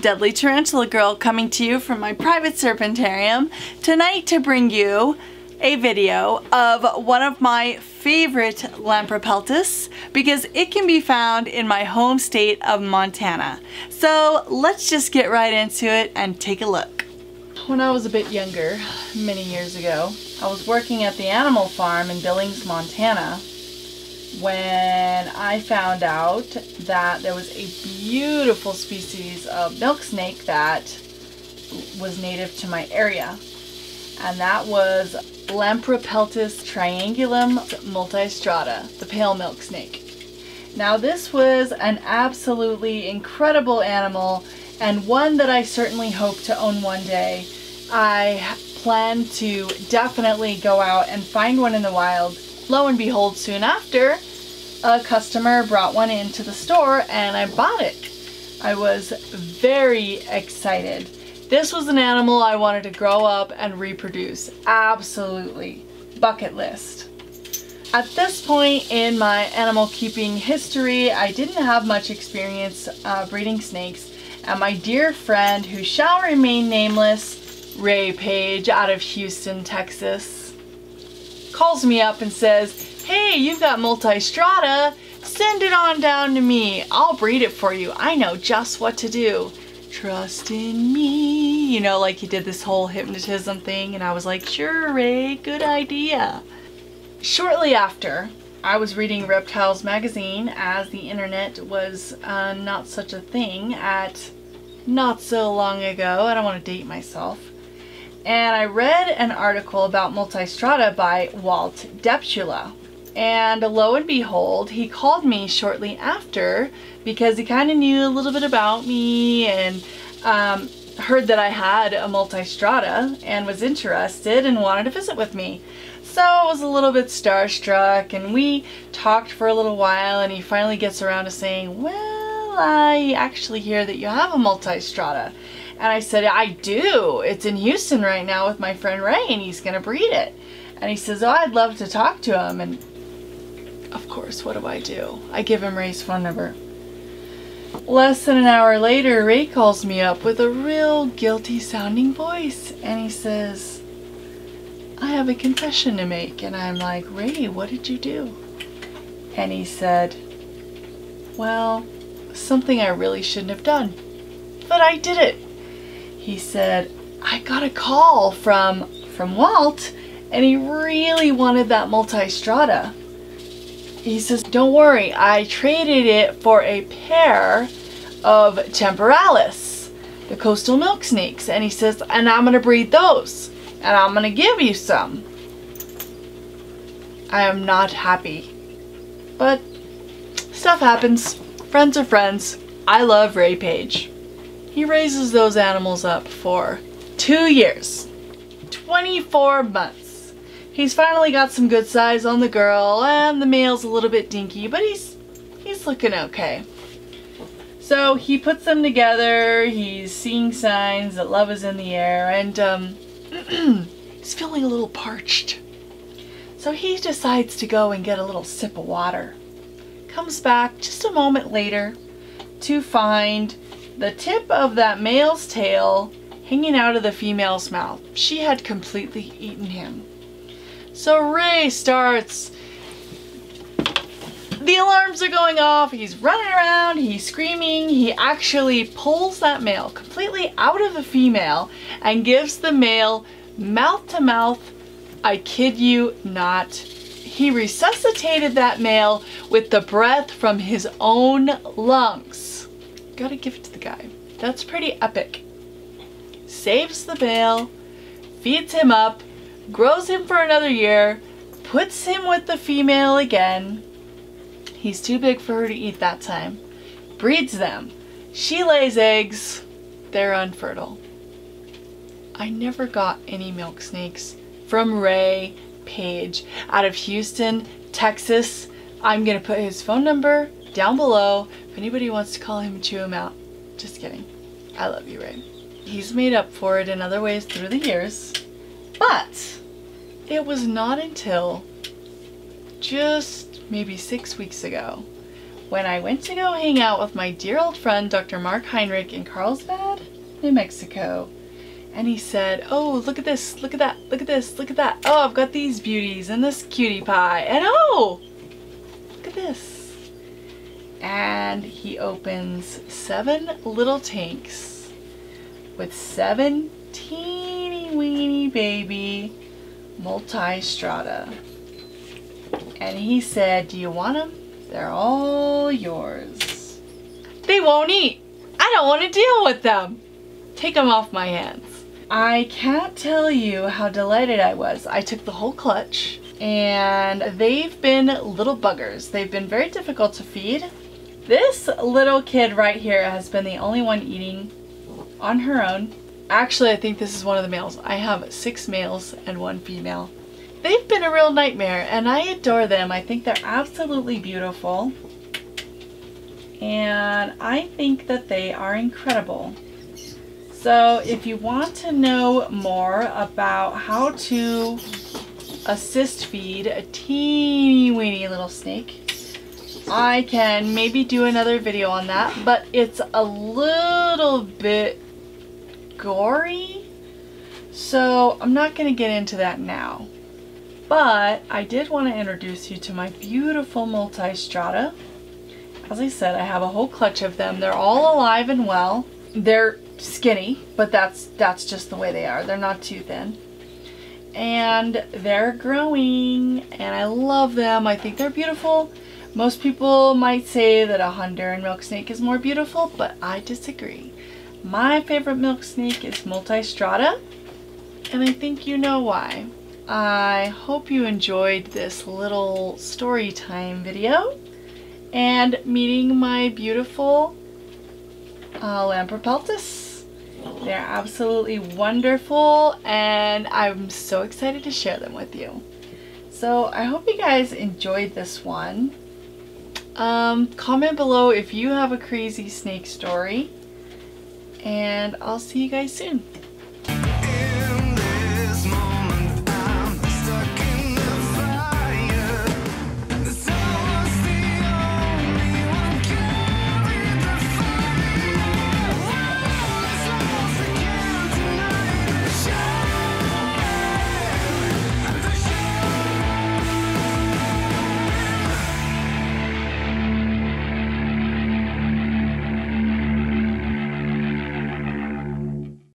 Deadly Tarantula Girl coming to you from my private serpentarium tonight to bring you a video of one of my favorite Lampropeltis because it can be found in my home state of Montana. So let's just get right into it and take a look. When I was a bit younger, many years ago, I was working at the animal farm in Billings, Montana, when I found out that there was a beautiful species of milk snake that was native to my area, and that was Lampropeltis triangulum multistrata, the pale milk snake. Now this was an absolutely incredible animal and one that I certainly hope to own one day. I plan to definitely go out and find one in the wild. Lo and behold, soon after, a customer brought one into the store and I bought it. I was very excited. This was an animal I wanted to grow up and reproduce. Absolutely. Bucket list. At this point in my animal keeping history, I didn't have much experience breeding snakes, and my dear friend, who shall remain nameless, Ray Page out of Houston, Texas, calls me up and says, "Hey, you've got multistrata, send it on down to me. I'll breed it for you. I know just what to do. Trust in me." You know, like he did this whole hypnotism thing, and I was like, "Sure, Ray, good idea." Shortly after, I was reading Reptiles magazine, as the internet was not such a thing at not so long ago. I don't want to date myself. And I read an article about multistrata by Walt Deptula. And lo and behold, he called me shortly after because he kind of knew a little bit about me and heard that I had a multistrata and was interested and wanted to visit with me. So I was a little bit starstruck, and we talked for a little while, and he finally gets around to saying, "Well, I actually hear that you have a multistrata." And I said, "I do. It's in Houston right now with my friend Ray, and he's going to breed it." And he says, "Oh, I'd love to talk to him." And of course, what do? I give him Ray's phone number. Less than an hour later, Ray calls me up with a real guilty sounding voice, and he says, "I have a confession to make." And I'm like, "Ray, what did you do?" And he said, "Well, something I really shouldn't have done, but I did it." He said, "I got a call from Walt, and he really wanted that multistrata." He says, "Don't worry, I traded it for a pair of temporalis, the coastal milk snakes." And he says, "And I'm going to breed those, and I'm going to give you some." I am not happy, but stuff happens. Friends are friends. I love Ray Page. He raises those animals up for 2 years, 24 months. He's finally got some good size on the girl, and the male's a little bit dinky, but he's looking okay. So he puts them together. He's seeing signs that love is in the air, and he's feeling a little parched. So he decides to go and get a little sip of water. Comes back just a moment later to find the tip of that male's tail hanging out of the female's mouth. She had completely eaten him. So Ray starts, the alarms are going off, he's running around, he's screaming. He actually pulls that male completely out of the female and gives the male mouth to mouth. I kid you not. He resuscitated that male with the breath from his own lungs. Gotta give it to the guy. That's pretty epic. Saves the male, feeds him up, grows him for another year, puts him with the female again. He's too big for her to eat that time. Breeds them. She lays eggs. They're unfertile. I never got any milk snakes from Ray Page out of Houston, Texas. I'm going to put his phone number down below if anybody wants to call him and chew him out. Just kidding. I love you, Ray. He's made up for it in other ways through the years. But it was not until just maybe 6 weeks ago when I went to go hang out with my dear old friend Dr. Mark Heinrich in Carlsbad, New Mexico. And he said, oh, look at this, look at that, look at this, look at that. Oh, I've got these beauties and this cutie pie. And oh, look at this. And he opens 7 little tanks with 7 teeny weeny baby multi-strata. And he said, do you want them? They're all yours. They won't eat. I don't want to deal with them. Take them off my hands. I can't tell you how delighted I was. I took the whole clutch, and they've been little buggers. They've been very difficult to feed. This little kid right here has been the only one eating on her own. Actually, I think this is one of the males. I have 6 males and 1 female. They've been a real nightmare, and I adore them. I think they're absolutely beautiful, and I think that they are incredible. So if you want to know more about how to assist feed a teeny weeny little snake, I can maybe do another video on that, but it's a little bit gory, so I'm not going to get into that now. But I did want to introduce you to my beautiful multi-strata. As I said, I have a whole clutch of them. They're all alive and well. They're skinny, but that's just the way they are. They're not too thin. And they're growing, and I love them. I think they're beautiful. Most people might say that a Honduran milk snake is more beautiful, but I disagree. My favorite milk snake is multi-strata, and I think you know why. I hope you enjoyed this little story time video and meeting my beautiful Lamprepeltis. They're absolutely wonderful, and I'm so excited to share them with you. So I hope you guys enjoyed this one. Comment below if you have a crazy snake story, and I'll see you guys soon.